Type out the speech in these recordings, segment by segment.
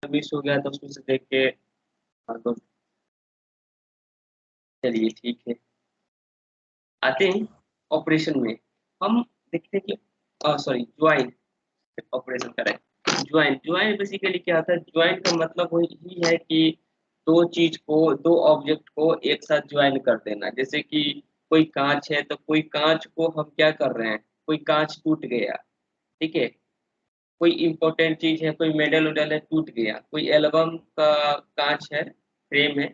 Miss हो गया तो उसमें से देख के हाँ, तो चलिए ठीक है। आते हैं ऑपरेशन में। हम देखते हैं कि सॉरी ज्वाइन ऑपरेशन करें। ज्वाइन ज्वाइन बेसिकली क्या होता है? ज्वाइन का मतलब वही है कि दो चीज को, दो ऑब्जेक्ट को एक साथ ज्वाइन कर देना। जैसे कि कोई कांच है तो कोई कांच को हम क्या कर रहे हैं, कोई कांच टूट गया, ठीक है, कोई इंपॉर्टेंट चीज है, कोई मेडल उडल है टूट गया, कोई एल्बम का कांच है, फ्रेम है,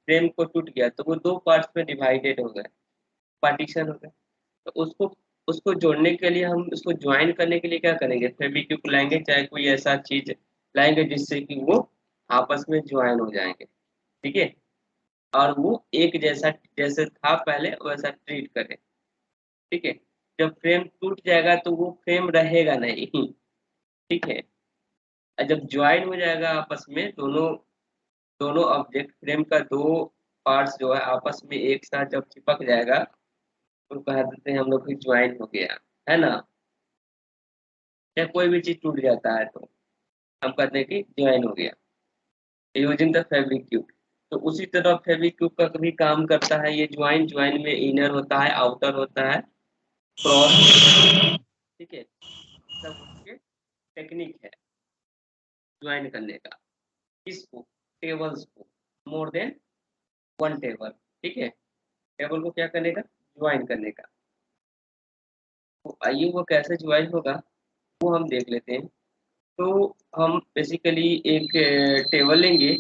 फ्रेम को टूट गया तो वो दो पार्ट्स में डिवाइडेड हो गए, पार्टीशन हो गए। तो उसको उसको जोड़ने के लिए, हम उसको ज्वाइन करने के लिए क्या करेंगे? फेविक्विक लाएंगे, चाहे कोई ऐसा चीज लाएंगे जिससे कि वो आपस में ज्वाइन हो जाएंगे, ठीक है, और वो एक जैसा, जैसे था पहले वैसा ट्रीट करें, ठीक है। जब फ्रेम टूट जाएगा तो वो फ्रेम रहेगा नहीं, ठीक है। और जब ज्वाइन हो जाएगा आपस में, दोनों दोनों ऑब्जेक्ट फ्रेम का दो पार्ट्स जो है आपस में एक साथ जब चिपक जाएगा तो कह देते हैं हम लोग कि ज्वाइन हो गया, है ना। या कोई भी चीज टूट जाता है तो हम कहते हैं कि ज्वाइन हो गया, यूजिंग द फेविक्विक। तो उसी तरह फेविक्विक का भी काम करता है ये ज्वाइन। ज्वाइन में इनर होता है, आउटर होता है, क्रॉस, ठीक है, सब उसके टेक्निक है ज्वाइन करने का। किसको? टेबल्स को, मोर देन वन टेबल, ठीक है, टेबल को क्या करने का? ज्वाइन करने का। तो आइए वो कैसे ज्वाइन होगा वो हम देख लेते हैं। तो हम बेसिकली एक टेबल लेंगे,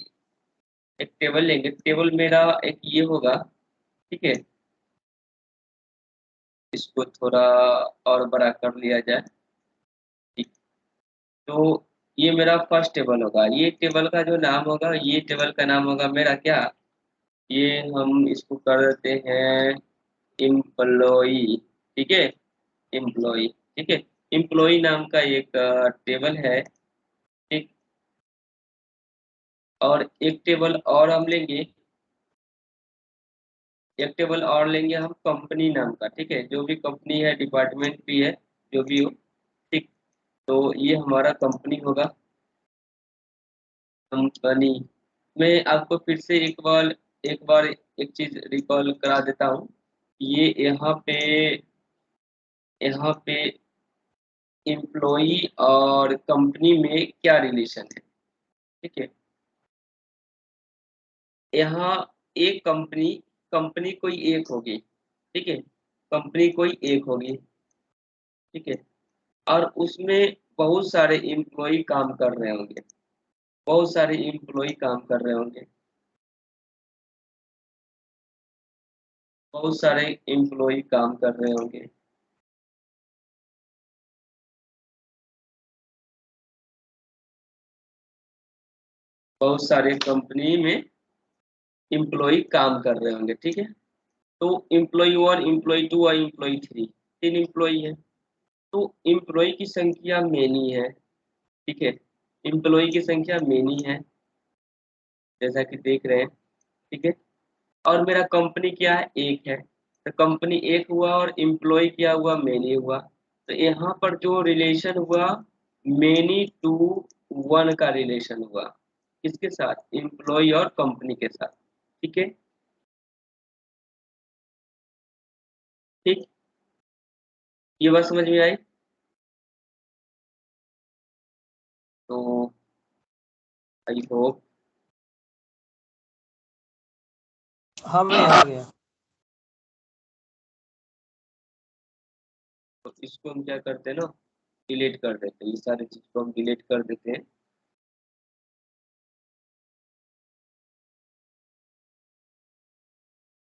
एक टेबल लेंगे, टेबल मेरा एक ये होगा, ठीक है, इसको थोड़ा और बड़ा कर लिया जाए, ठीक। तो ये मेरा फर्स्ट टेबल होगा। ये टेबल का जो नाम होगा, ये टेबल का नाम होगा मेरा क्या, ये हम इसको कर देते हैं एम्प्लॉई, ठीक है, एम्प्लॉई, ठीक है। एम्प्लॉई नाम का एक टेबल है, ठीक। और एक टेबल और हम लेंगे, एक टेबल और लेंगे हम कंपनी नाम का, ठीक है, जो भी कंपनी है, डिपार्टमेंट भी है, जो भी हो, ठीक। तो ये हमारा कंपनी होगा, कंपनी। मैं आपको फिर से एक बार एक चीज रिकॉल करा देता हूँ। ये यहाँ पे एम्प्लॉई और कंपनी में क्या रिलेशन है, ठीक है। यहाँ एक कंपनी, कंपनी कोई एक होगी, ठीक है, कंपनी कोई एक होगी, ठीक है, और उसमें बहुत सारे एम्प्लॉय काम कर रहे होंगे, बहुत सारे एम्प्लॉय काम कर रहे होंगे, बहुत सारे एम्प्लॉय काम कर रहे होंगे। बहुत सारे कंपनी में एम्प्लॉय काम कर रहे होंगे, ठीक है। तो एम्प्लॉय 1, एम्प्लॉय 2 और एम्प्लॉय 3, तीन एम्प्लॉय है। तो एम्प्लॉय की संख्या मेनी है, ठीक है, एम्प्लॉय की संख्या मेनी है, जैसा कि देख रहे हैं, ठीक है। और मेरा कंपनी क्या है? एक है। तो कंपनी एक हुआ और एम्प्लॉय क्या हुआ? मेनी हुआ। तो यहाँ पर जो रिलेशन हुआ, मेनी टू वन का रिलेशन हुआ, किसके साथ? एम्प्लॉय और कंपनी के साथ, ठीक है, ठीक। ये बात समझ में आई? तो आई होप। हाँ मैं आ गया। तो इसको हम क्या करते हैं ना, डिलीट कर देते हैं, ये सारी चीज को हम डिलीट कर देते हैं।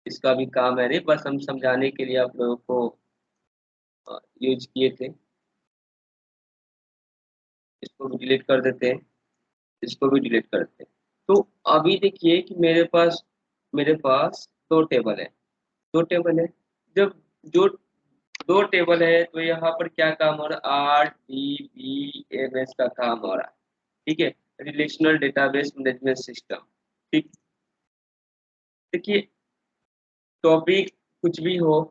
इसका भी काम है नहीं, बस हम समझाने के लिए आप लोगों को यूज किए थे। इसको भी डिलीट कर देते हैं, इसको भी डिलीट कर देते हैं। तो अभी देखिए कि मेरे पास दो टेबल है, दो टेबल है। जब जो दो टेबल है तो यहाँ पर क्या काम हो रहा है? RDBMS का काम हो रहा है, ठीक है, रिलेशनल डेटाबेस मैनेजमेंट सिस्टम, ठीक। देखिए, टॉपिक कुछ भी हो,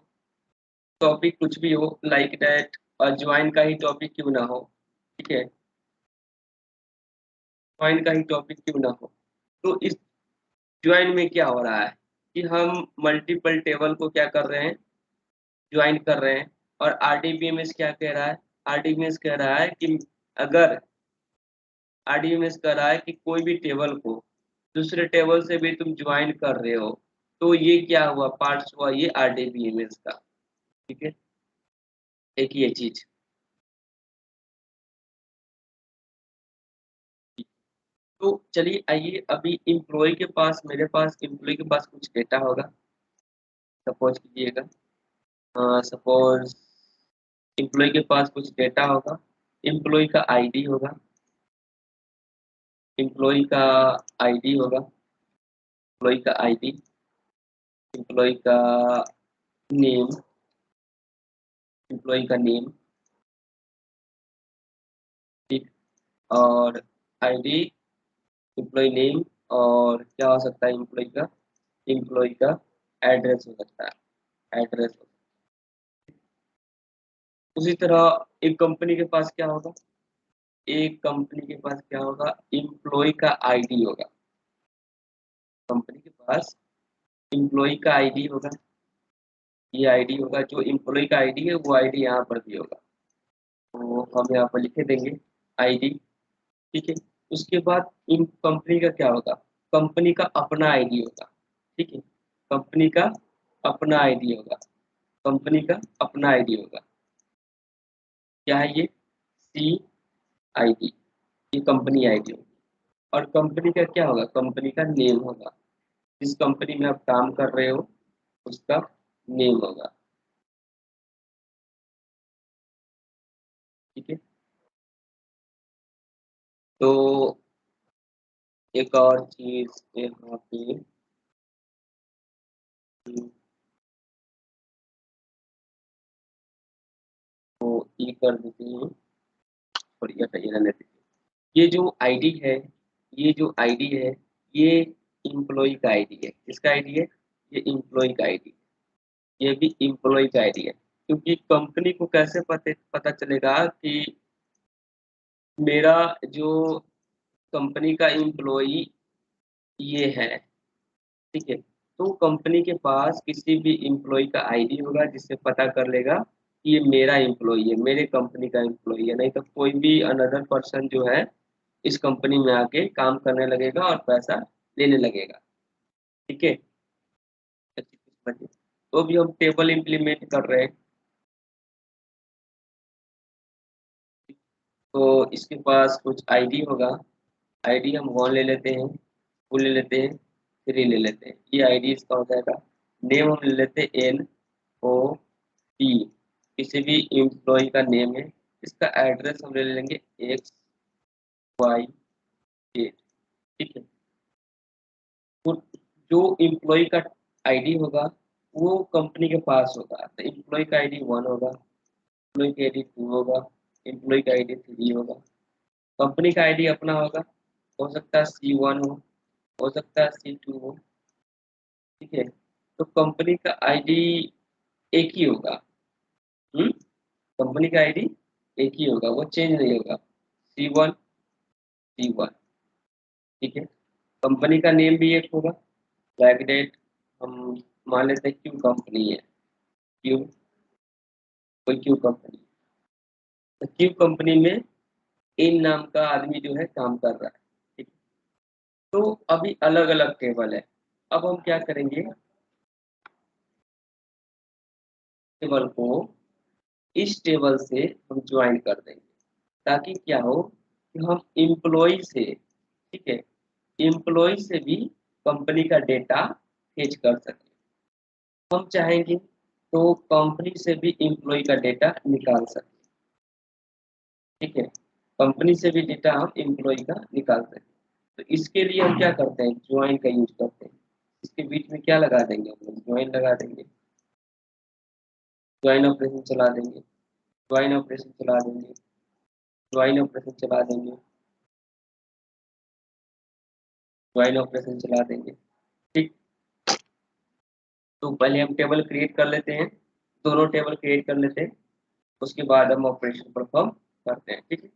टॉपिक कुछ भी हो, लाइक दैट, और ज्वाइन का ही टॉपिक क्यों ना हो, ठीक है, ज्वाइन का ही टॉपिक क्यों ना हो। तो इस ज्वाइन में क्या हो रहा है कि हम मल्टीपल टेबल को क्या कर रहे हैं, ज्वाइन कर रहे हैं। और आरडीबीएमएस क्या कह रहा है, आरडीबीएमएस कह रहा है कि अगर आरडीबीएमएस कह रहा है कि कोई भी टेबल को दूसरे टेबल से भी तुम ज्वाइन कर रहे हो, तो ये क्या हुआ, पार्ट्स हुआ ये आरडीबीएमएस का। ठीक है, एक ये चीज। तो चलिए आइए, अभी इम्प्लॉय के पास, मेरे पास इम्प्लॉय के पास कुछ डेटा होगा, सपोज कीजिएगा, सपोज इम्प्लॉय के पास कुछ डेटा होगा, इम्प्लॉय का आईडी होगा, इम्प्लॉय का आईडी होगा, इम्प्लॉय का आईडी, इम्प्लॉय का नेम, इम्प्लॉय का नेम, ठीक। और आईडी, इम्प्लॉय नेम, और क्या हो सकता है इम्प्लॉय का एड्रेस हो सकता है, एड्रेस। उसी तरह एक कंपनी के पास क्या होगा, एक कंपनी के पास क्या होगा, इम्प्लॉय का आईडी होगा, कंपनी के पास इम्प्लॉय का आईडी होगा, ये आईडी होगा, जो इम्प्लॉय का आईडी है वो आईडी यहाँ पर भी होगा, तो हम यहाँ पर लिखे देंगे आईडी। ठीक है, उसके बाद इन कंपनी का क्या होगा, कंपनी का अपना आईडी होगा। ठीक है, कंपनी का अपना आईडी होगा, कंपनी का अपना आईडी होगा, क्या है ये, सी आई डी, ये कंपनी आईडी होगी। और कंपनी का क्या होगा, कंपनी का नेम होगा, जिस कंपनी में आप काम कर रहे हो उसका नेम होगा। ठीक है, तो एक और चीज यहाँ पे, तो ये कर देते हैं, और ये हटाइए, रहने दीजिए। ये जो आईडी है, ये जो आईडी है, ये इम्प्लॉय का आईडी है, किसका आईडी है, ये इम्प्लॉय का आईडी, ये भी इम्प्लॉय का आईडी है। क्योंकि कंपनी को कैसे पता चलेगा कि मेरा जो कंपनी का इम्प्लॉय ये है। ठीक है, तो कंपनी के पास किसी भी इम्प्लॉय का आईडी होगा जिससे पता कर लेगा कि ये मेरा इम्प्लॉय है, मेरे कंपनी का इम्प्लॉय है। नहीं तो कोई भी अनदर पर्सन जो है इस कंपनी में आके काम करने लगेगा और पैसा लेने लगेगा। ठीक है, तो भी हम टेबल इम्प्लीमेंट कर रहे हैं, तो इसके पास कुछ आईडी होगा, आईडी हम वन ले लेते हैं, टू ले लेते हैं, थ्री ले लेते हैं, ये आईडी इसका हो जाएगा। नेम हम ले लेते हैं एन ओ पी, किसी भी एम्प्लॉय का नेम है। इसका एड्रेस हम ले लेंगे एक्स वाई जेड। ठीक है, तो जो एम्प्लॉय का आईडी होगा वो कंपनी के पास होगा, तो एम्प्लॉय का आईडी वन होगा, एम्प्लॉय का आईडी टू होगा, एम्प्लॉय का आईडी थ्री होगा। कंपनी का आईडी अपना होगा, हो सकता है C1 हो सकता है C2 हो। ठीक है, तो कंपनी का आईडी एक ही होगा। कंपनी का आईडी एक ही होगा, वो चेंज नहीं होगा, C1 C1। ठीक है, कंपनी का नेम भी एक होगा, ब्रैकेट हम मान लेते हैं क्यू कंपनी है, क्यू, कोई क्यू कंपनी, तो क्यू कंपनी में इन नाम का आदमी जो है काम कर रहा है। ठीक है, तो अभी अलग अलग टेबल है, अब हम क्या करेंगे, टेबल को इस टेबल से हम ज्वाइन कर देंगे, ताकि क्या हो कि हम इम्प्लॉय से, ठीक है, इम्प्लॉय से भी कंपनी का डेटा फेच कर सकें। हम चाहेंगे तो कंपनी से भी इम्प्लॉय का डेटा निकाल सकते। ठीक है, कंपनी से भी डेटा हम इम्प्लॉय का निकाल सकते। तो इसके लिए हम क्या करते हैं, ज्वाइन का यूज करते हैं। इसके बीच में क्या लगा देंगे, हम लोग ज्वाइन लगा देंगे, ज्वाइन ऑपरेशन चला देंगे, ज्वाइन ऑपरेशन चला देंगे, ज्वाइन ऑपरेशन चला देंगे, ज्वाइन ऑपरेशन चला देंगे। ठीक, तो पहले हम टेबल क्रिएट कर लेते हैं, दोनों टेबल क्रिएट कर लेते हैं, उसके बाद हम ऑपरेशन परफॉर्म करते हैं। ठीक है,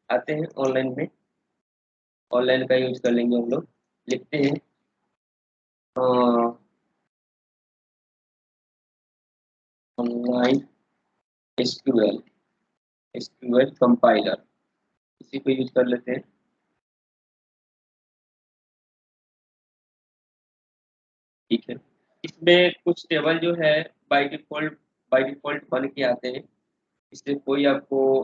आते हैं ऑनलाइन में। ऑनलाइन का यूज कर लेंगे हम लोग। लिखते हैं ऑनलाइन एसक्यूएल, एसक्यूएल कंपाइलर, इसी को यूज कर लेते हैं। ठीक है, इसमें कुछ टेबल जो है बाय डिफॉल्ट बन के आते हैं, इससे कोई आपको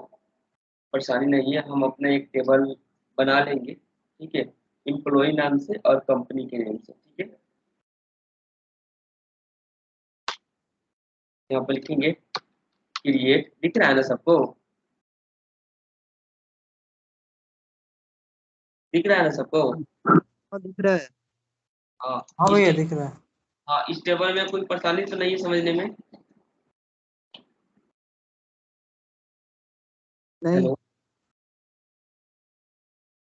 परेशानी नहीं है। हम अपना एक टेबल बना लेंगे, ठीक है, एम्प्लॉय नाम से और कंपनी के नेम से। ठीक है, यहाँ पर लिखेंगे क्रिएट, दिख रहा है ना सबको, दिख रहा है ना सबको। हाँ दिख रहा है। हाँ, हाँ इस भैया टे- दिख रहा है। हाँ, इस टेबल में कोई परेशानी तो नहीं है समझने में। नहीं। हेलो,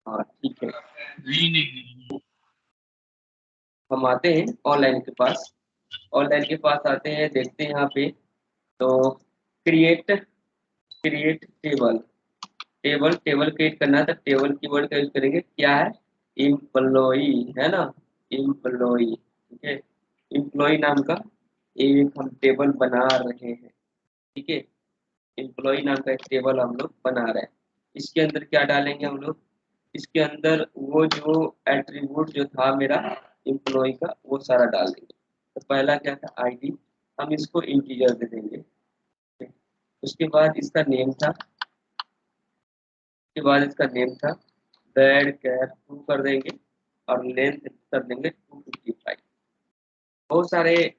हाँ ठीक है। नहीं नहीं हम आते हैं ऑनलाइन के पास, ऑनलाइन के पास आते हैं, देखते हैं यहाँ पे तो create, create table, table table create करना है तो टेबल कीवर्ड का यूज करेंगे। क्या है, एम्प्लॉई, है ना, एम्प्लॉई। ठीक है, एम्प्लॉई नाम का एक हम टेबल बना रहे हैं। ठीक है, एम्प्लॉय नाम का एक टेबल हम लोग बना रहे हैं। इसके अंदर क्या डालेंगे हम लोग, इसके अंदर वो जो एट्रीब्यूट जो था मेरा एम्प्लॉय का वो सारा डाल देंगे। तो पहला क्या था, आईडी, हम इसको इंटीजर दे देंगे। उसके बाद इसका नेम था, उसके बाद इसका नेम था बैड कैर 2 कर देंगे और लेंथ कर देंगे 255। बहुत सारे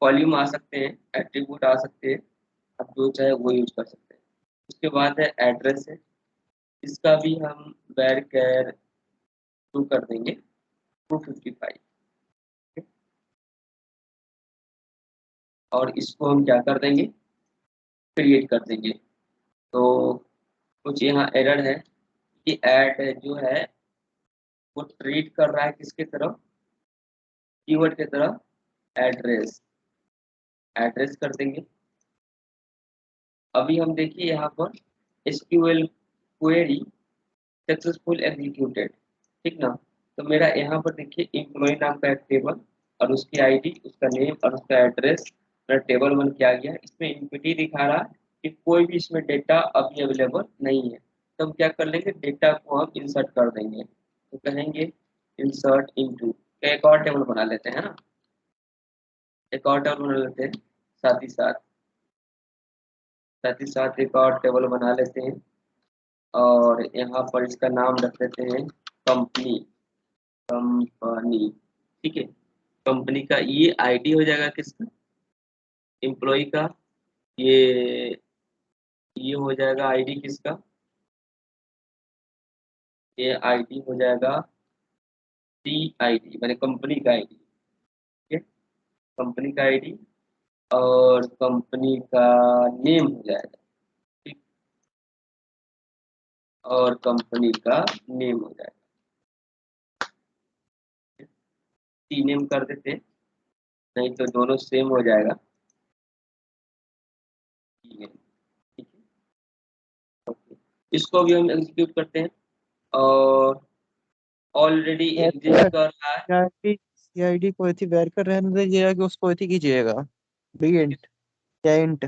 वॉल्यूम आ सकते हैं, एट्रीब्यूट आ सकते हैं, आप जो चाहे वो यूज कर सकते हैं। उसके बाद है एड्रेस है, इसका भी हम बैर कैर 2 कर देंगे 255। और इसको हम क्या कर देंगे, क्रिएट कर देंगे। तो कुछ यहाँ एरर है कि ऐड जो है वो ट्रीट कर रहा है किसके तरफ, कीवर्ड की तरफ, एड्रेस, एड्रेस कर देंगे। अभी हम देखिए यहाँ पर एसक्यूएल क्वेरी सक्सेसफुल एग्जीक्यूटेड, ठीक ना। तो मेरा यहाँ पर देखिए एम्प्लॉय नाम का एक टेबल और उसकी आईडी, उसका नेम और उसका एड्रेस, मेरा टेबल बन के आ गया। इसमें इम्पिटी दिखा रहा है कि कोई भी इसमें डेटा अभी अवेलेबल नहीं है। तो हम क्या कर लेंगे, डेटा को हम इंसर्ट कर देंगे। तो कहेंगे इंसर्ट इनटू, एक और टेबल बना लेते हैं ना, एक और टेबल बना लेते हैं, साथ ही साथ एक और टेबल बना लेते हैं और यहाँ पर इसका नाम रख देते हैं कंपनी, कंपनी। ठीक है, कंपनी का ये आईडी हो जाएगा किसका, एम्प्लॉय का, ये ये हो जाएगा आईडी किसका, ये आईडी हो जाएगा टी आईडी, मैंने कंपनी का आईडी। ठीक है, कंपनी का आईडी और कंपनी का नेम हो जाएगा। ठीक, और कंपनी का नेम हो जाएगा, टी नेम कर देते हैं, नहीं तो दोनों सेम हो जाएगा। टी नेम, ठीक है, ओके। इसको भी हम एग्जीक्यूट करते हैं और ऑलरेडी एग्जिस्ट कर रहा है। सीआईडी को इतनी वेर कर रहने दीजिएगा कि उसको इतनी कीजिएगा बिगिंट या इंट।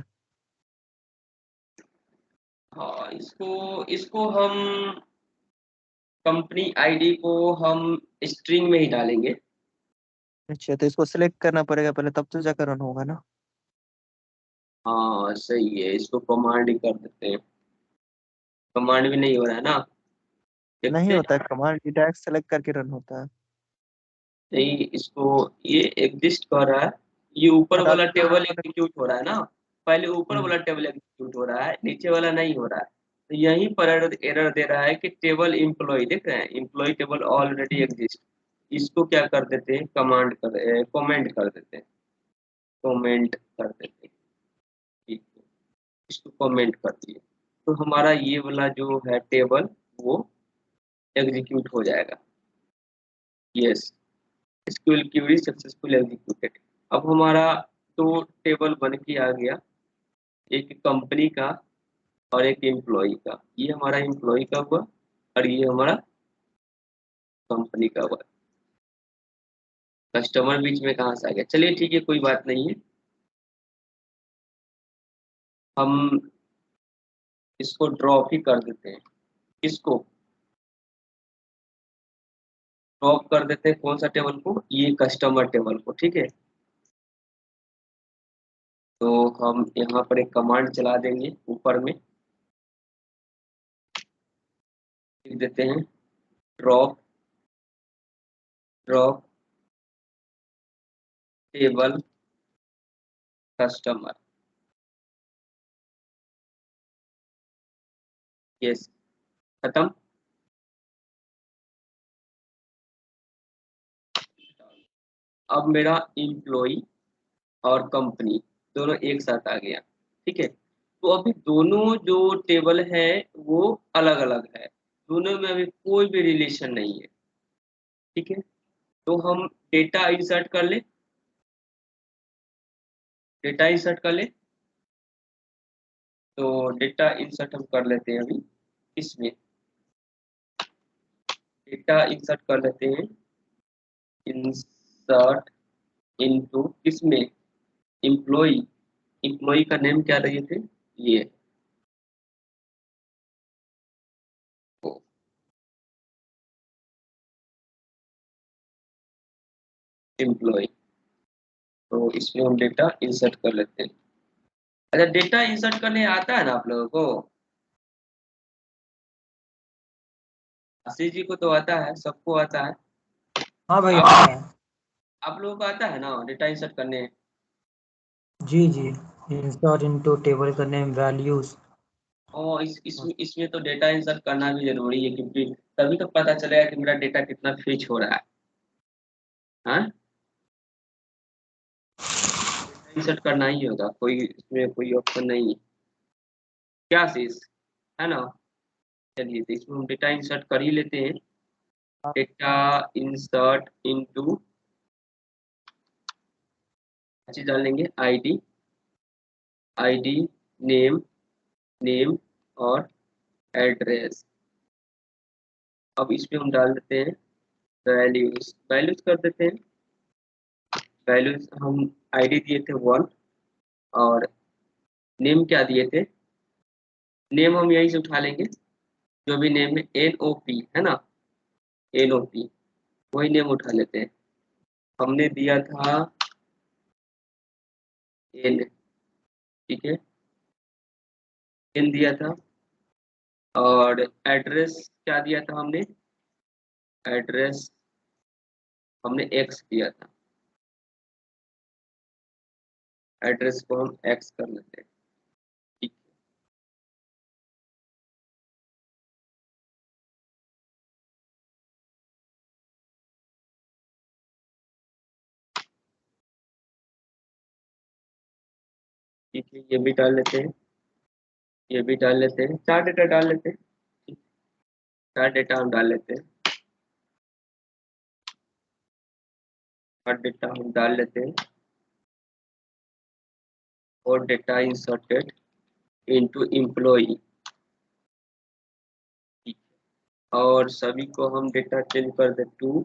हाँ, इसको इसको हम कंपनी आईडी को हम स्ट्रिंग में ही डालेंगे। अच्छा तो इसको सिलेक्ट करना पड़ेगा पहले तब तो जाकर रन होगा ना। हाँ सही है, इसको कमांड ही कर देते हैं, कमांड भी नहीं हो रहा है ना, नहीं देखते होता हैं। है कमांड डायरेक्ट सेलेक्ट करके रन होता है। नहीं, इसको ये एग्जिस्ट कर रहा है, ये ऊपर बता वाला दो टेबल तो। एग्जीक्यूट हो रहा है ना, पहले ऊपर वाला टेबल एग्जीक्यूट हो रहा है, नीचे वाला नहीं हो रहा है। तो यहीं पर एरर दे रहा है कि टेबल एम्प्लॉय, देख रहे हैं एम्प्लॉय टेबल ऑलरेडी एग्जिस्ट। इसको क्या कर देते हैं, कमेंट कर देते हैं, कमेंट कर देते हैं। ठीक है, इसको कमेंट कर दिए तो हमारा ये वाला जो है टेबल वो एग्जीक्यूट हो जाएगा। Yes, SQL query successful executed. अब हमारा दो टेबल बन के आ गया, एक कंपनी का और एक एम्प्लॉय का। ये हमारा एम्प्लॉय का हुआ और ये हमारा कंपनी का हुआ। कस्टमर बीच में कहाँ से आ गया, चलिए ठीक है, कोई बात नहीं है। हम इसको ड्रॉप ही कर देते हैं। इसको ड्रॉप कर देते हैं, कौन सा टेबल को, ये कस्टमर टेबल को, ठीक है। तो हम यहाँ पर एक कमांड चला देंगे, ऊपर में लिख देते हैं drop drop table customer. Yes, खत्म। अब मेरा इम्प्लॉई और कंपनी दोनों एक साथ आ गया, ठीक है। तो अभी दोनों जो टेबल है वो अलग अलग है, दोनों में अभी कोई भी रिलेशन नहीं है, ठीक है। तो हम डेटा इंसर्ट कर ले, डेटा इंसर्ट कर ले। तो डेटा इंसर्ट हम कर लेते हैं अभी इसमें, डेटा इंसर्ट कर लेते हैं, इंसर्ट इनटू इसमें एम्प्लॉई। एम्प्लॉई का नेम क्या रहे थे, ये एम्प्लॉय। तो इसमें हम डेटा इंसर्ट कर लेते हैं। अच्छा, डेटा इंसर्ट करने आता है ना आप लोगों को, आशीष जी को तो आता है, सबको आता है। हाँ भाई आता आप है। आप लोगों को आता है ना डेटा इंसर्ट करने। जी जी, इंसर्ट इनटू टेबल का नेम, वैल्यूज। और इसमें तो डेटा इंसर्ट करना भी जरूरी है, क्योंकि तभी तो पता चलेगा कि मेरा डेटा कितना फेच हो रहा है। हाँ, इंसर्ट करना ही होगा, कोई इसमें कोई ऑप्शन नहीं है, क्या आशीष, है ना। चलिए, तो इसमें हम डेटा इंसर्ट कर ही लेते हैं। डेटा इंसर्ट इनटू चीज डाल लेंगे, आईडी, आईडी, नेम, नेम और एड्रेस। अब इसमें हम डाल देते हैं वैल्यूज, वैल्यूज कर देते हैं। वैल्यूज हम आईडी दिए थे 1, और नेम क्या दिए थे, नेम हम यहीं से उठा लेंगे, जो भी नेम है NOP है ना, NOP वही नेम उठा लेते हैं। हमने दिया था N, ठीक है, N दिया था। और एड्रेस क्या दिया था हमने, एड्रेस हमने X दिया था, एड्रेस को हम X कर लेते हैं, ठीक ठीक है। ये भी डाल लेते हैं, ये भी डाल लेते हैं, 4 डेटा डाल लेते हैं, ठीक, 4 डेटा हम डाल लेते हैं, 4 डेटा हम डाल लेते हैं। और डेटा इंसर्टेड इनटू एम्प्लॉई, ठीक है। और सभी को हम डेटा चेंज कर दे 2,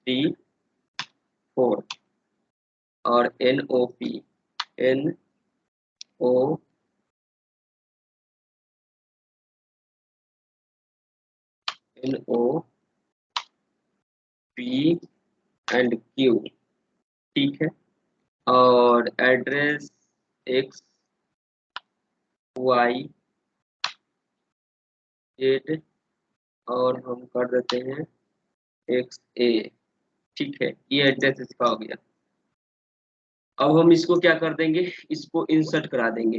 3, 4। और NOP, NO NOP and Q, ठीक है। और एड्रेस X Y Z, और हम कर देते हैं XA, ठीक है। ये एड्रेस इसका हो गया। अब हम इसको क्या कर देंगे, इसको इंसर्ट करा देंगे।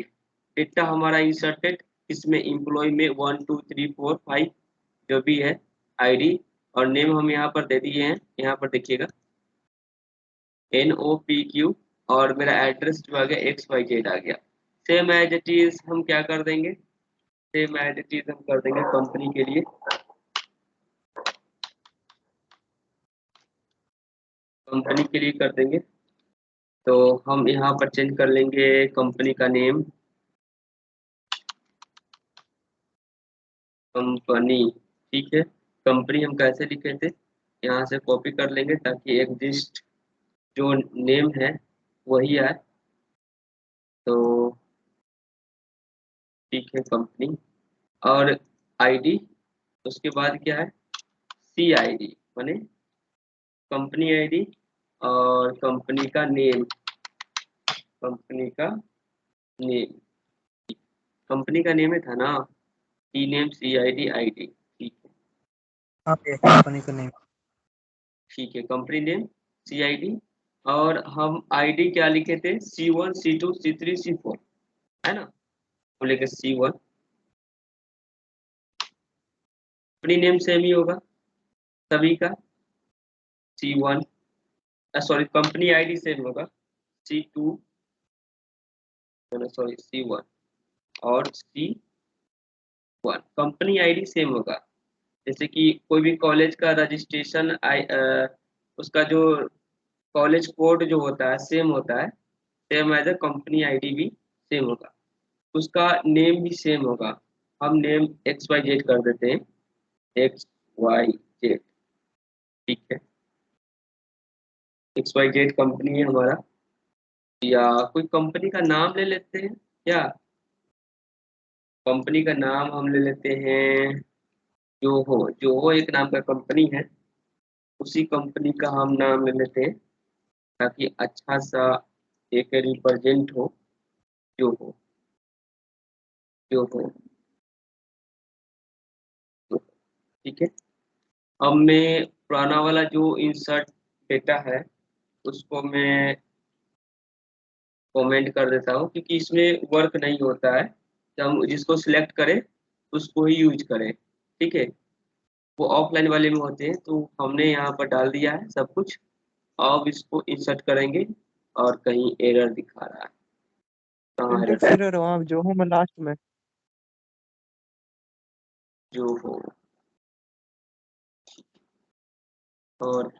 डेटा हमारा इंसर्टेड, इसमें एम्प्लॉय में 1 2 3 4 5 जो भी है, आईडी और नेम हम यहाँ पर दे दिए हैं, यहाँ पर देखिएगा NOPQ। और मेरा एड्रेस जो आ गया XYZ आ गया। सेम एज इट इज हम क्या कर देंगे, सेम एज इट इज हम कर देंगे कंपनी के लिए, कंपनी के लिए कर देंगे। तो हम यहाँ पर चेंज कर लेंगे कंपनी का नेम, कंपनी, ठीक है। कंपनी हम कैसे लिखे थे, यहाँ से कॉपी कर लेंगे ताकि एग्जिस्ट जो नेम है वही आए। तो ठीक है, कंपनी और आईडी, उसके बाद क्या है, सी आई डी माने कंपनी आईडी और कंपनी का नेम, कंपनी का नेम, कंपनी का नेम है था ना, T name C I D I D. ठीक है, हाँ ये कंपनी का नेम। ठीक है, company name C I D, और हम आईडी क्या लिखे थे, C1 C2 C3 C4 है ना, हम लिखे C1, कंपनी नेम सेम ही होगा सभी का, C1 sorry company ID same होगा, C2 सॉरी C1 और C1, कंपनी आईडी सेम होगा। जैसे कि कोई भी कॉलेज का रजिस्ट्रेशन उसका जो कॉलेज कोड जो होता है सेम होता है, same as a company ID भी सेम होगा, उसका नेम भी सेम होगा। हम नेम XYZ कर देते हैं, XYZ, ठीक है, XYZ कंपनी है हमारा, या कोई कंपनी का नाम ले लेते हैं क्या, कंपनी का नाम हम ले लेते हैं जो हो एक नाम का कंपनी है, उसी कंपनी का हम नाम ले लेते हैं ताकि अच्छा सा एक रिप्रेजेंट हो, जो हो जो हो जो, ठीक है। अब मैं पुराना वाला जो इंसर्ट डेटा है उसको मैं कमेंट कर देता हूँ, क्योंकि इसमें वर्क नहीं होता है, जब हम जिसको सिलेक्ट करें उसको ही यूज करें, ठीक है, वो ऑफलाइन वाले में होते हैं, तो हमने यहाँ पर डाल दिया है सब कुछ। अब इसको इंसर्ट करेंगे और कहीं एरर दिखा रहा है, कहाँ सिंटेक्स एरर, एरर वहाँ जो हूँ मैं लास्ट में। जो हो, और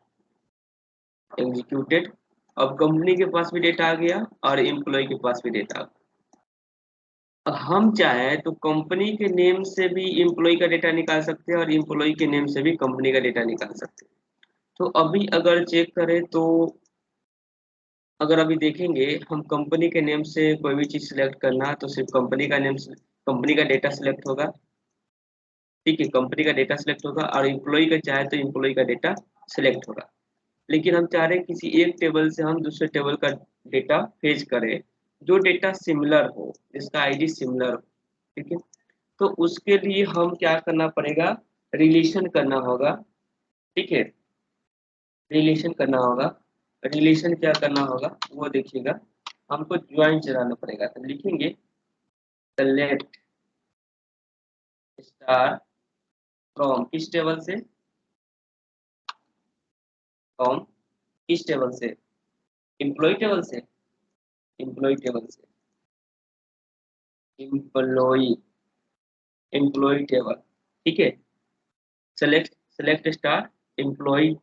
एग्जीक्यूटेड, अब कंपनी के पास भी डेटा आ गया और एम्प्लॉय के पास भी डेटा आ गया। अब हम चाहे तो कंपनी के नेम से भी एम्प्लॉय का डेटा निकाल सकते हैं और एम्प्लॉय के नेम से भी कंपनी का डेटा निकाल सकते हैं। तो अभी अगर चेक करें तो अगर अभी देखेंगे हम कंपनी के नेम से कोई भी चीज सिलेक्ट करना है तो सिर्फ कंपनी का नेम, कंपनी का डेटा सिलेक्ट होगा, ठीक है, कंपनी का डेटा सिलेक्ट होगा, और एम्प्लॉय का चाहे तो एम्प्लॉय का डेटा सिलेक्ट होगा। लेकिन हम चाह रहे हैं किसी एक टेबल से हम दूसरे टेबल का डेटा फेच करें, जो डेटा सिमिलर हो, जिसका आईडी सिमिलर हो, ठीक है। तो उसके लिए हम क्या करना पड़ेगा, रिलेशन करना होगा, ठीक है, रिलेशन करना होगा। रिलेशन क्या करना होगा वो देखिएगा, हमको ज्वाइन चलाना पड़ेगा, तो लिखेंगे सेलेक्ट स्टार फ्रॉम किस टेबल से, फ्रॉम किस टेबल से, एम्प्लॉय टेबल से, एम्प्लॉय टेबल से, एम्प्लॉय एम्प्लॉय टेबल, ठीक है, सेलेक्ट स्टार एम्प्लॉय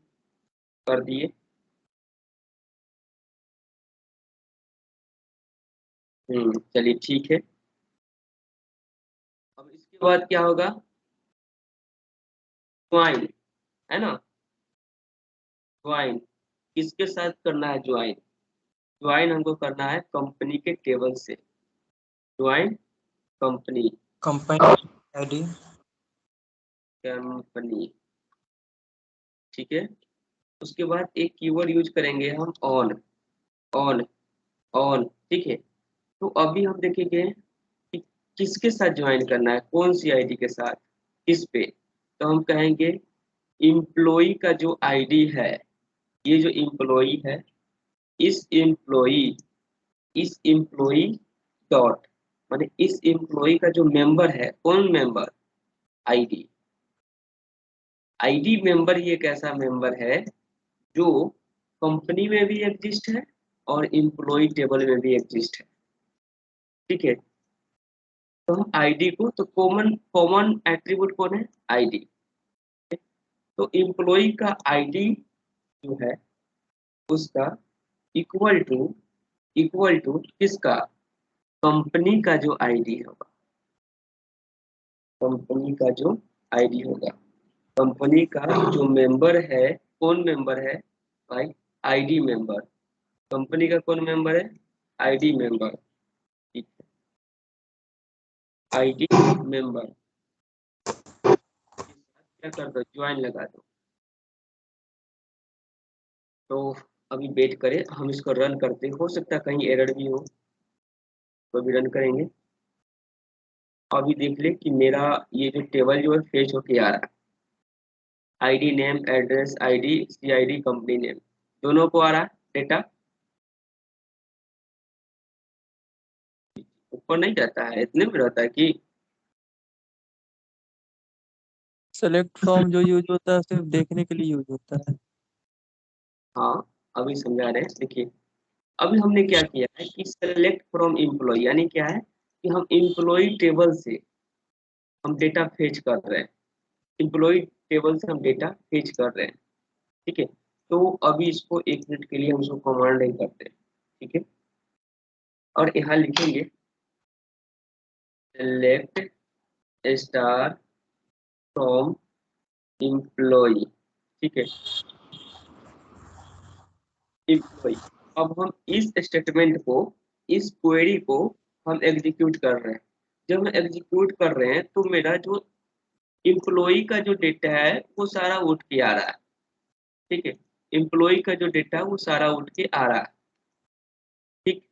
कर दिए। चलिए ठीक है। अब इसके बाद क्या होगा, ज्वाइन, है ना, ज्वाइन किसके साथ करना है, ज्वाइन, ज्वाइन हमको करना है कंपनी के टेबल से, join company, company ID. Company, ठीक है। उसके बाद एक कीवर्ड यूज करेंगे हम, ऑन, ऑन, ऑन, ठीक है। तो अभी हम देखेंगे कि किसके साथ ज्वाइन करना है, कौन सी आईडी के साथ, किस पे, तो हम कहेंगे इम्प्लॉई का जो आईडी है, ये जो इम्प्लॉई है, इस इम्प्लॉई, इस इम्प्लॉई डॉट, माने इस इम्प्लॉई का जो मेंबर है, कौन मेंबर, आईडी, आईडी मेंबर ये एक ऐसा मेंबर है जो कंपनी में भी एग्जिस्ट है और इम्प्लॉई टेबल में भी एग्जिस्ट है, ठीक है। तो हम आईडी को, तो कॉमन कॉमन एट्रीब्यूट कौन है, आईडी, तो इम्प्लॉई का आईडी जो है उसका इक्वल टू, इक्वल टू किसका, कंपनी का जो आईडी होगा, कंपनी का जो आईडी होगा, कंपनी का जो मेंबर है, कौन मेंबर है भाई? ID member. कंपनी का कौन मेंबर है? ID member. ठीक है, आईडी मेंबर क्या कर दो, ज्वाइन लगा दो। तो अभी वेट करें, हम इसको रन करते हैं, हो सकता है कहीं एरर भी हो, तो अभी रन करेंगे। अभी देख ले कि मेरा ये जो टेबल जो है फेच होके आ रहा है। ID name, address, ID, CID, company name, दोनों को आ रहा है डेटा। ऊपर नहीं जाता है, इतने में रहता है कि सेलेक्ट फ्रॉम जो यूज होता है सिर्फ देखने के लिए यूज होता है। हाँ अभी समझा रहे हैं, देखिए अभी हमने क्या किया है कि सेलेक्ट फ्रॉम एम्प्लॉय, यानी क्या है कि हम एम्प्लॉय टेबल से हम डेटा फेच कर रहे हैं। एम्प्लॉय टेबल से हम डेटा फेच कर रहे हैं। ठीक है, तो अभी इसको 1 मिनट के लिए हम इसको कमांड नहीं करते। ठीक है, और यहाँ लिखेंगे सेलेक्ट स्टार फ्रॉम एम्प्लॉय। ठीक है, एम्प्लॉय। अब हम इस स्टेटमेंट को, इस क्वेरी को हम एग्जीक्यूट कर रहे हैं। जब हम एग्जीक्यूट कर रहे हैं तो मेरा जो एम्प्लॉय का जो डेटा है वो सारा उठ के आ रहा है। ठीक है, एम्प्लॉय का जो डेटा है वो सारा उठ के आ रहा है। ठीक,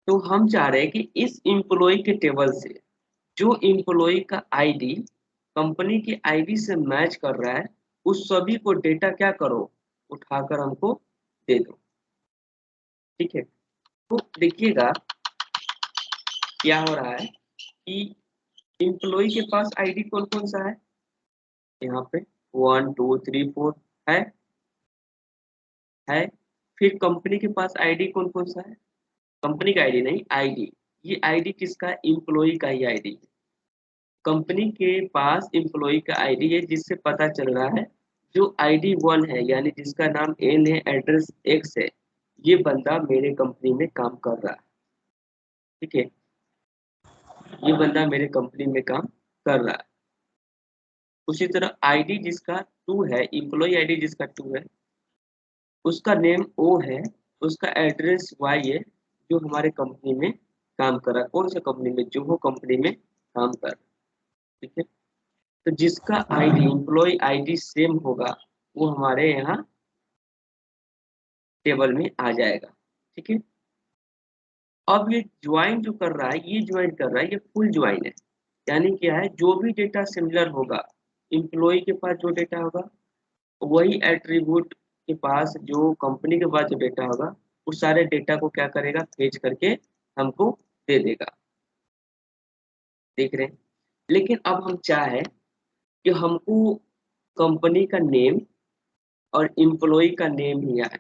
तो हम चाह रहे हैं कि इस एम्प्लॉय के टेबल से जो एम्प्लॉय का आईडी कंपनी के आईडी से मैच कर रहा है, उस सभी को डेटा क्या करो, उठाकर हमको दे दो। ठीक है, तो देखिएगा क्या हो रहा है कि एम्प्लॉय के पास आईडी कौन कौन सा है, यहाँ पे 1 2 3 4 है है फिर कंपनी के पास आईडी कौन कौन सा है? कंपनी का आईडी नहीं, आईडी। ये आईडी किसका? एम्प्लॉय का ही आईडी। कंपनी के पास एम्प्लॉय का आईडी है, जिससे पता चल रहा है जो आईडी 1 है, यानी जिसका नाम एन है, एड्रेस एक्स है, ये बंदा मेरे कंपनी में काम कर रहा है। ठीक है, ये बंदा मेरे कंपनी में काम कर रहा है। उसी तरह आईडी जिसका 2 है, एम्प्लॉय आईडी जिसका 2 है, उसका नेम ओ है, उसका एड्रेस वाई है, जो हमारे कंपनी में काम कर रहा है। कौन सा कंपनी में? जो वो कंपनी में काम कर रहा है। ठीक है, तो जिसका आईडी, एम्प्लॉय आईडी सेम होगा, वो हमारे यहाँ टेबल में आ जाएगा। ठीक है, अब ये ज्वाइन जो कर रहा है, ये ज्वाइन कर रहा है, ये फुल ज्वाइन है। यानी क्या है, जो भी डेटा सिमिलर होगा, एम्प्लॉय के पास जो डेटा होगा, वही एट्रीब्यूट के पास, जो कंपनी के पास जो डेटा होगा, उस सारे डेटा को क्या करेगा, फेच करके हमको दे देगा। देख रहे हैं, लेकिन अब हम चाहे कि हमको कंपनी का नेम और एम्प्लॉय का नेम ही आए,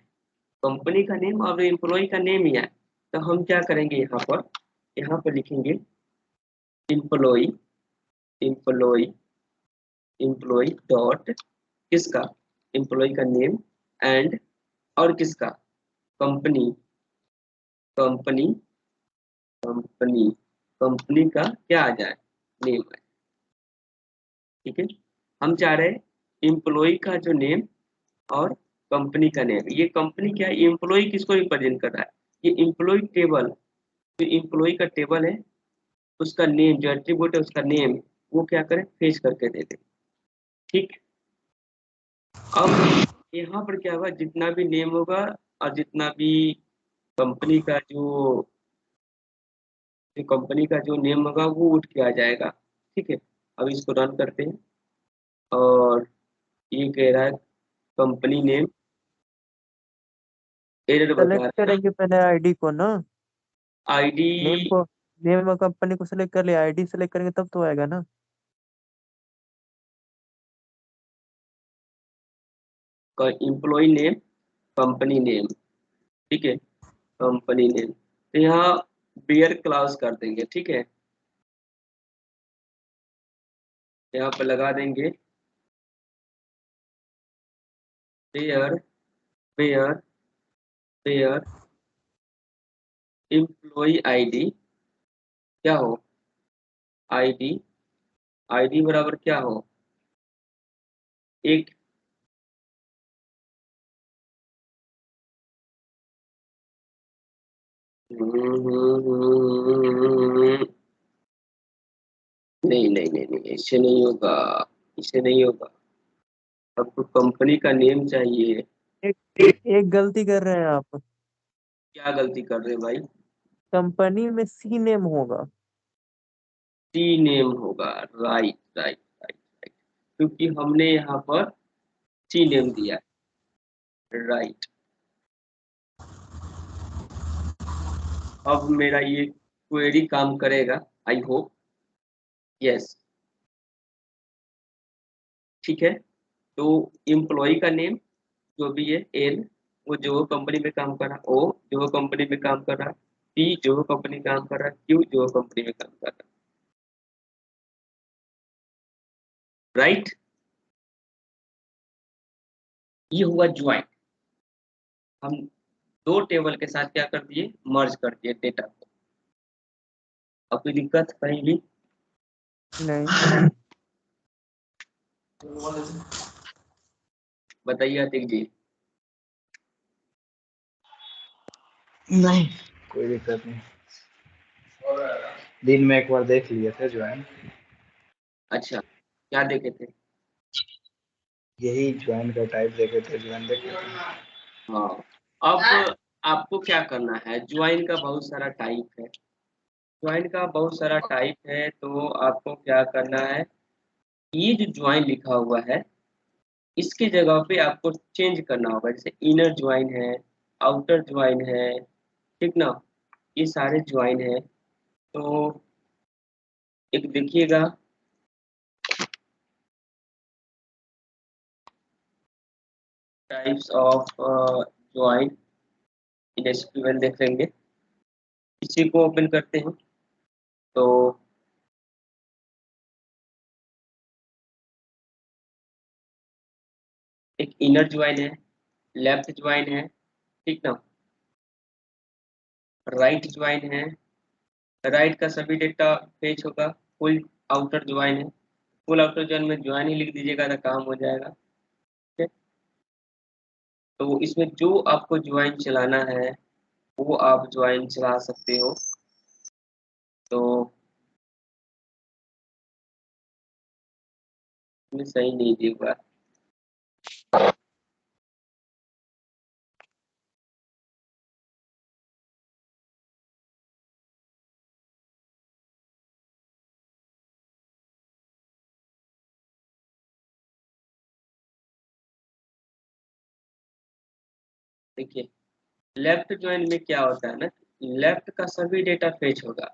कंपनी का नेम और एम्प्लॉय का नेम ही आए, तो हम क्या करेंगे, यहाँ पर लिखेंगे एम्प्लॉय, एम्प्लॉय, एम्प्लॉय डॉट किसका, एम्प्लॉय का नेम एंड, और किसका, कंपनी, कंपनी, कंपनी, कंपनी का क्या आ जाए, नेम है। ठीक है, हम चाह रहे हैं एम्प्लॉय का जो नेम और कंपनी का नेम। ये कंपनी क्या है, एम्प्लॉय किसको रिप्रेजेंट कर रहा है, ये एम्प्लॉय टेबल, जो एम्प्लॉय का टेबल है, उसका नेम, जो एट्रीब्यूट है उसका नेम, वो क्या करें, फेच करके दे दे। ठीक, अब यहाँ पर क्या होगा, जितना भी नेम होगा और जितना भी कंपनी का जो कंपनी का जो नेम होगा वो उठ के आ जाएगा। ठीक है, अब इसको रन करते हैं, और ये कह रहा है कंपनी नेम, एरर बता सेलेक्ट रहा है करेंगे पहले आईडी को ना, आईडी। नेम को, नेम और कंपनी को सेलेक्ट कर लिया, आईडी सेलेक्ट करेंगे तब तो आएगा ना। Employee name, company name. ठीक है, कंपनी नेम, तो यहाँ बियर क्लाउज कर देंगे। ठीक है, यहाँ पे लगा देंगे बियर, बियर, बियर एम्प्लॉय आईडी, क्या हो, आईडी आईडी बराबर क्या हो, एक नहीं नहीं नहीं नहीं, इससे नहीं होगा, इससे नहीं होगा, आपको कंपनी का नेम चाहिए। एक एक गलती कर रहे हैं आप। क्या गलती कर रहे हैं भाई? कंपनी में सी नेम होगा। टी नेम होगा, राइट राइट राइट राइट, क्योंकि हमने यहाँ पर टी नेम दिया है, राइट। अब मेरा ये क्वेरी काम करेगा, आई होप, यस, ठीक है। तो एम्प्लॉय का नेम जो भी है, एल वो जो कंपनी में काम कर रहा, ओ जो कंपनी में काम कर रहा, पी जो कंपनी में काम कर रहा, क्यू जो कंपनी में काम कर रहा, राइट। ये हुआ ज्वाइन। हम दो टेबल के साथ क्या कर दिए, मर्ज कर दिए डेटा को। अब कोई दिक्कत कहीं भी? नहीं। बताइए अतिक जी। नहीं, कोई दिक्कत नहीं। दिन में एक बार देख लिए थे ज्वाइन। अच्छा, क्या देखे थे? यही ज्वाइन का टाइप देखे थे, ज्वाइन देखे थे। हाँ, अब आपको क्या करना है, ज्वाइन का बहुत सारा टाइप है, ज्वाइन का बहुत सारा टाइप है, तो आपको क्या करना है, ये जो ज्वाइन लिखा हुआ है इसके जगह पे आपको चेंज करना होगा, जैसे इनर ज्वाइन है, आउटर ज्वाइन है, ठीक ना, ये सारे ज्वाइन है। तो एक देखिएगा, types of join in SQL देख लेंगे, इसी को ओपन करते हैं। तो एक इनर ज्वाइन है, लेफ्ट ज्वाइन है, ठीक ना, राइट ज्वाइन है, राइट का सभी डेटा फेच होगा, फुल आउटर ज्वाइन है, फुल आउटर ज्वाइन में ज्वाइन ही लिख दीजिएगा तो काम हो जाएगा, ठीक है। तो इसमें जो आपको ज्वाइन चलाना है वो आप ज्वाइन चला सकते हो। तो इसमें सही नहीं दिया, देखिए लेफ्ट ज्वाइन में क्या होता है ना, लेफ्ट का सभी डेटा फेच होगा,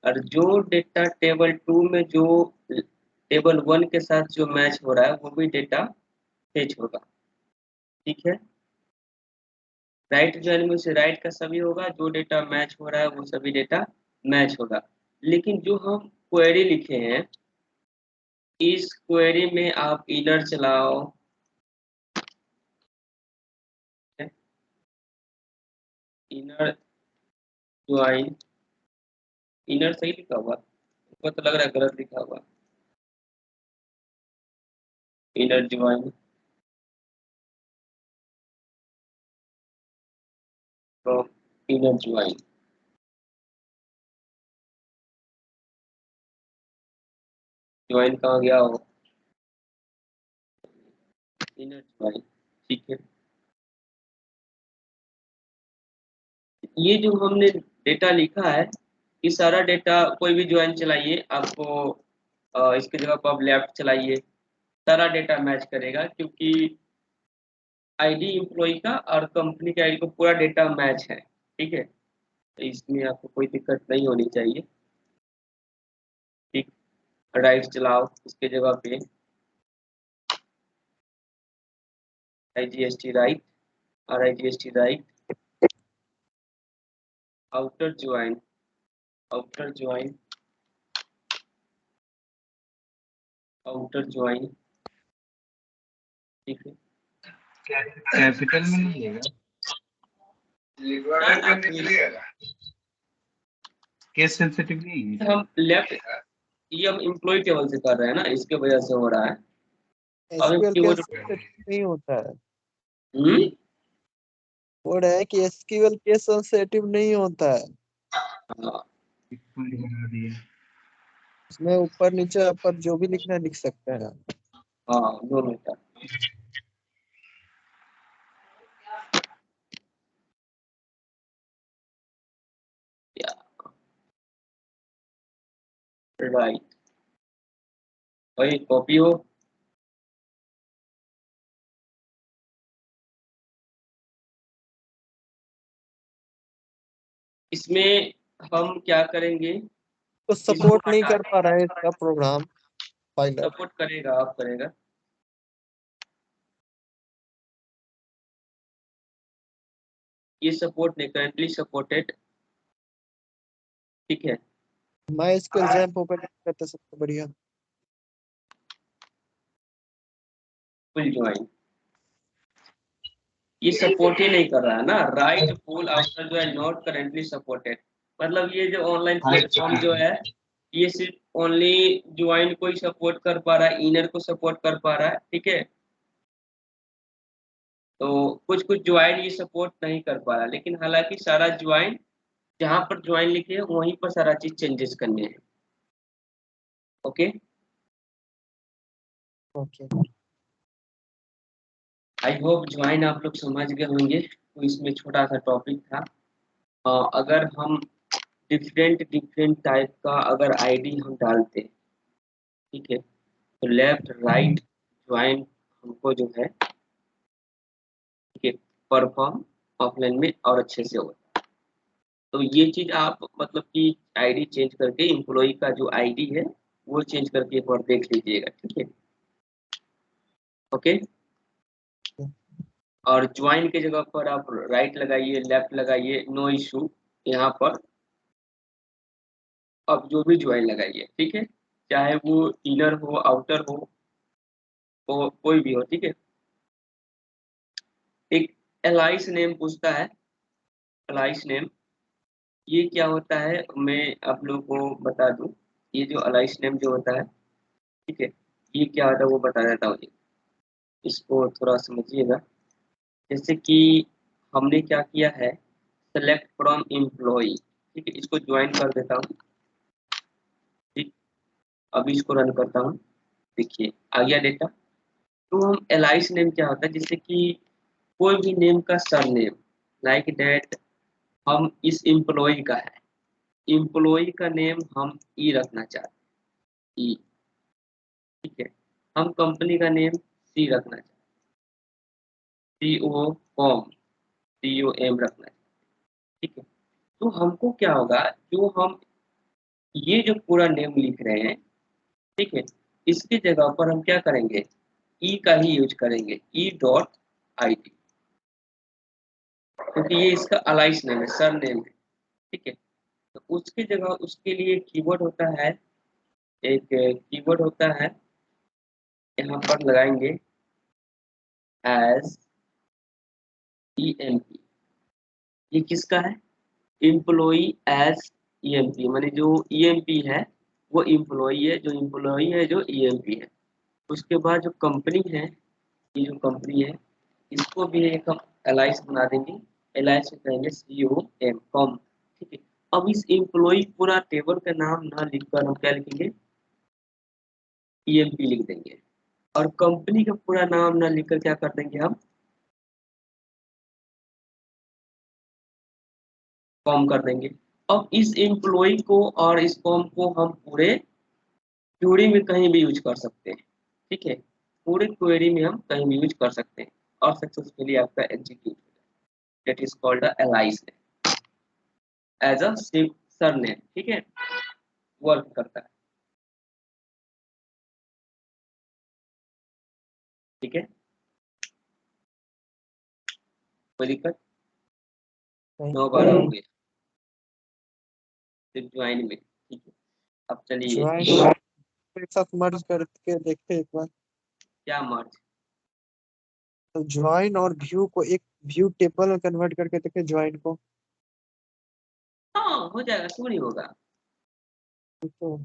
और जो डेटा टेबल 2 में जो टेबल 1 के साथ जो मैच हो रहा है वो भी डेटा फेच होगा, ठीक है। राइट ज्वाइन में से राइट का सभी होगा, जो डेटा मैच हो रहा है वो सभी डेटा मैच होगा। लेकिन जो हम क्वेरी लिखे हैं, इस क्वेरी में आप इनर चलाओ, इनर ज्वाइन, इनर सही लिखा हुआ, हमको तो लग रहा है गलत लिखा हुआ, inner join from inner join, join कहाँ गया हो, इनर ज्वाइन, ठीक है। ये जो हमने डेटा लिखा है, ये सारा डेटा कोई भी ज्वाइन चलाइए आपको, इसके जगह पर आप लेफ्ट चलाइए, सारा डेटा मैच करेगा, क्योंकि आईडी एम्प्लॉय का और कंपनी के आईडी का पूरा डेटा मैच है, ठीक है। तो इसमें आपको कोई दिक्कत नहीं होनी चाहिए, ठीक। राइट चलाओ, इसके जगह पे IGST राइट, और IGST right, outer join, outer join, outer join, ठीक है। कैपिटल में नहीं लेगा, केस सेंसिटिव नहीं है। हम लेफ्ट, ये हम एम्प्लॉय टेबल से कर रहे हैं ना, इसके वजह से हो रहा है। अब एसक्यूएल कीवर्ड केस सेंसिटिव नहीं होता है। हम्म बोल रहे हैं कि एसक्यूएल केस सेंसिटिव नहीं होता है, हाँ, पॉइंट बना दिए। उसमें ऊपर नीचे अपर जो भी लिखना है लिख सकते हैं। हाँ दोनों का। राइट, वही कॉपी हो। इसमें हम क्या करेंगे, तो इसको सपोर्ट नहीं हटा कर पा रहा है इसका प्रोग्राम पायलट। सपोर्ट करेगा, आप करेगा। ये सपोर्ट नहीं, करंटली सपोर्टेड, ठीक है। माई एसक्यूएल जैम्प ओपन करते सबसे बढ़िया। फुल ज्वाइन, ये सपोर्ट ही नहीं कर रहा है ना। राइट फुल आउटर जो है नॉट करेंटली सपोर्टेड, मतलब ये जो ऑनलाइन प्लेटफॉर्म जो है ये सिर्फ ओनली ज्वाइन को ही सपोर्ट कर पा रहा है, इनर को सपोर्ट कर पा रहा है, ठीक है। तो कुछ कुछ ज्वाइन ये सपोर्ट नहीं कर पा रहा, लेकिन हालांकि सारा ज्वाइन जहां पर ज्वाइन लिखे है वहीं पर सारा चीज चेंजेस करने हैं। Okay, okay, I hope join आप लोग समझ गए होंगे। तो इसमें छोटा सा टॉपिक था। अगर हम डिफरेंट डिफरेंट टाइप का अगर आईडी हम डालते हैं, ठीक है, तो लेफ्ट राइट ज्वाइन हमको जो है, ठीक है, परफॉर्म ऑफलाइन में और अच्छे से होता है। तो ये चीज आप मतलब कि आईडी चेंज करके एम्प्लॉय का जो आईडी है वो चेंज करके एक बार देख लीजिएगा, ठीक है। ओके, और ज्वाइन के जगह पर आप राइट लगाइए, लेफ्ट लगाइए, नो इशू। यहाँ पर आप जो भी ज्वाइन लगाइए, ठीक है, चाहे वो इनर हो आउटर हो, तो कोई भी हो, ठीक है। एक एलाइस नेम पूछता है, एलाइस नेम ये क्या होता है, मैं आप लोगों को बता दूं। ये जो एलाइस नेम जो होता है, ठीक है, ये क्या होता है वो बता देता हूँ। इसको थोड़ा समझिएगा। जैसे कि हमने क्या किया है, सेलेक्ट फ्रॉम एम्प्लॉय, ठीक है, इसको ज्वाइन कर देता हूँ, ठीक। अभी इसको रन करता हूँ, देखिए आ गया डेटा। तो हम एलाइस नेम क्या होता है, जैसे कि कोई भी नेम का सर नेम, लाइक दैट हम इस एम्प्लॉय का है, एम्प्लॉय का नेम हम ई रखना चाहते हैं, ई, ठीक है। हम कंपनी का नेम सी रखना चाहते हैं, सी ओ कॉम, सी ओ एम रखना चाहते हैं, ठीक है। तो हमको क्या होगा, जो हम ये जो पूरा नेम लिख रहे हैं, ठीक है, इसकी जगह पर हम क्या करेंगे, ई का ही यूज करेंगे, ई डॉट आई डी, क्योंकि ये इसका अलाइस नेम है, सर नेम है, ठीक है। तो उसकी जगह उसके लिए कीवर्ड होता है, एक कीवर्ड होता है, यहाँ पर लगाएंगे एज ई एम पी। ये किसका है, एम्प्लॉय एज ईएमपी, माने जो ईएमपी है वो एम्प्लॉय है, जो एम्प्लॉय है जो ईएमपी है। उसके बाद जो कंपनी है, ये जो कंपनी है इसको भी एक हम एलाइस बना देंगे, एलाइस को कहेंगे सी ओ एम कॉम, ठीक है। अब इस एम्प्लॉय पूरा टेबल का नाम ना लिखकर हम क्या लिखेंगे, ईएमपी लिख देंगे, और कंपनी का पूरा नाम ना लिखकर क्या कर देंगे हम, कॉम कर देंगे। अब इस एम्प्लॉय को और इस कॉम को हम पूरे क्वेरी में कहीं भी यूज कर सकते हैं, ठीक है, पूरे क्वेरी में हम कहीं भी यूज कर सकते हैं और सक्सेसफुली आपका एग्जीक्यूट हो जाए। That is called alias as a surname, ठीक है, वर्क करता है, ठीक है। कोई दिक्कत, 9/12 हो गया सिर्फ ज्वाइन में, ठीक है। अब चलिए ज्वाइन एक साथ मर्ज करके देखते हैं एक बार। क्या मर्ज, तो ज्वाइन और व्यू को एक व्यू टेबल में कन्वर्ट करके देखें ज्वाइन को। हाँ हो जाएगा, क्यों नहीं होगा। तो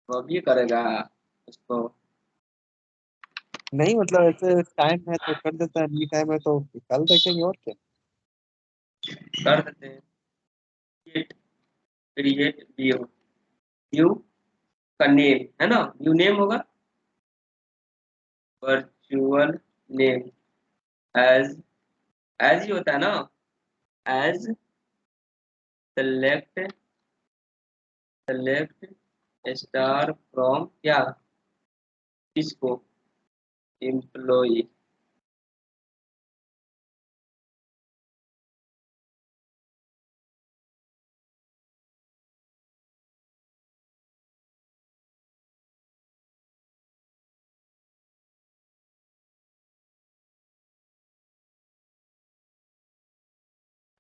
वो भी करेगा उसको। नहीं मतलब ऐसे टाइम है तो कर देता है, नहीं टाइम है तो कल देखेंगे और क्या। कर देते हैं। क्रिएट क्रिएट व्यू, व्यू का नेम है ना, व्यू नेम होगा वर्चुअल नेम एज, एज ही होता है ना, as select select star from क्या, किसको, एम्प्लॉई।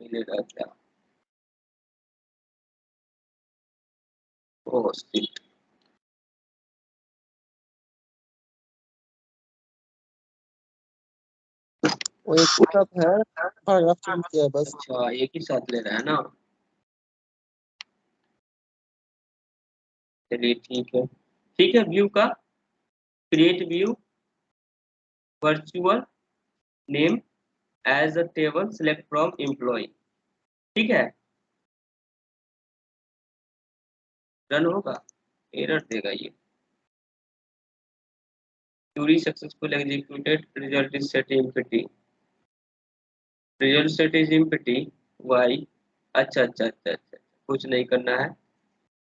मिलेगा क्या, ओ शिट, वो एक ही साथ है, पैराग्राफ चेंज किया है बस। अच्छा एक ही साथ ले रहा है ना, चलिए ठीक है। ठीक है, व्यू का create view virtual name as a table select from employee, ठीक है, रन होगा, एरर देगा ये। Query successful executed, result is set empty, result set is empty, why, अच्छा अच्छा अच्छा अच्छा, कुछ नहीं करना है,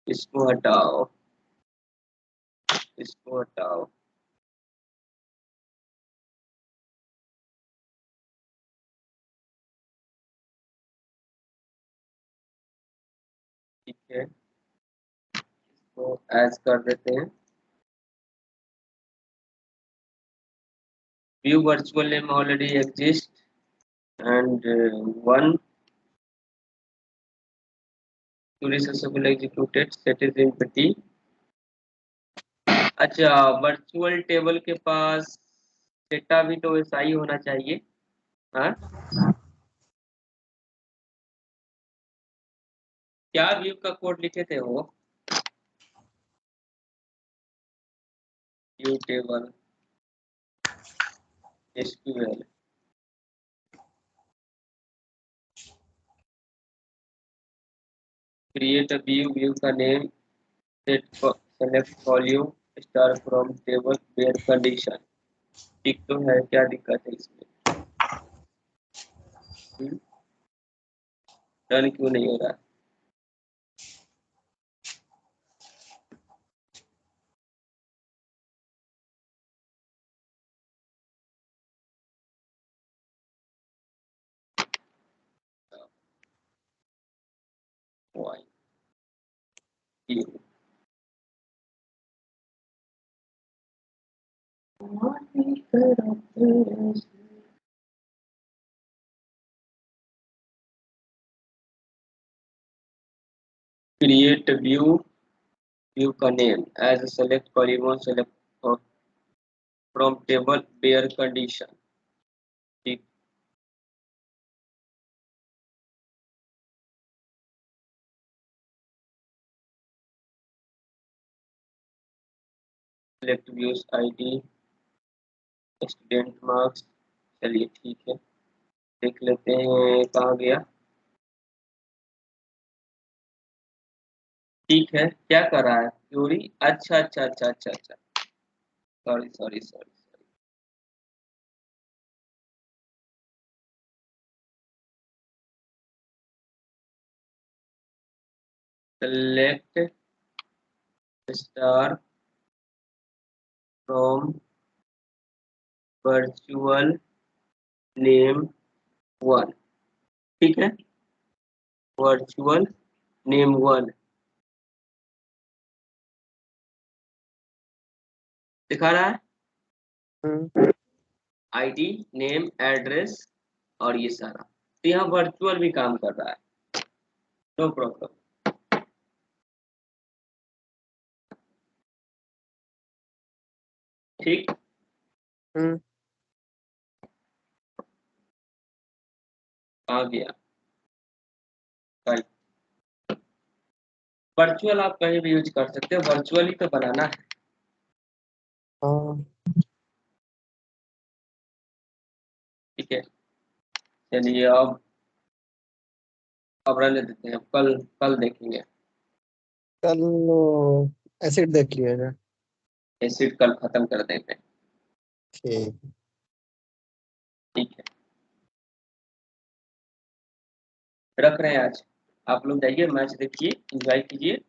इसको हटाओ, इसको हटाओ, ठीक है, इसको एज कर देते हैं। View virtual name already exist and one query successful executed, set is empty. अच्छा, वर्चुअल टेबल के पास डेटा भी तो वैसा ही होना चाहिए, हाँ, क्या व्यू का कोड लिखे थे वो, view table SQL, create a view, view का name, set select volume star from table where condition, ठीक तो है, क्या दिक्कत है इसमें, रन क्यों नहीं हो रहा, Why? You. Create view, view का name as a select polygon select from table bare condition, ठीक, select views ID student marks, चलिए ठीक है, देख लेते हैं कहाँ गया, ठीक है, क्या कर रहा है क्यूरी, अच्छा अच्छा अच्छा अच्छा अच्छा, sorry sorry sorry, select star from virtual name one, ठीक है, वर्चुअल नेम वन दिखा रहा है, आईडी नेम एड्रेस और ये सारा, तो यहाँ वर्चुअल भी काम कर रहा है, नो प्रॉब्लम, ठीक, आ गया, राइट, वर्चुअल आप कहीं भी यूज कर सकते हो, वर्चुअली तो बनाना है। हाँ ठीक है, चलिए अब रहने देते हैं, कल कल देखेंगे। कल एसिड देख लिया जाए। एसिड कल खत्म कर देते हैं। ठीक। ठीक है, रख रहे हैं आज। आप लोग जाइए, मैच देखिए, एंजॉय कीजिए,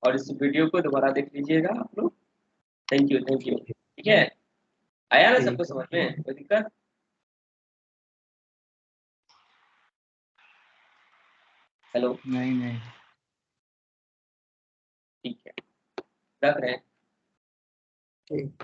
और इस वीडियो को दोबारा देख लीजिएगा आप लोग। Thank you, thank you. ठीक है, आया ना सबको ठीक। समझ में, कोई दिक्कत? हेलो, नहीं नहीं। ठीक है, रख रहे हैं। ठीक।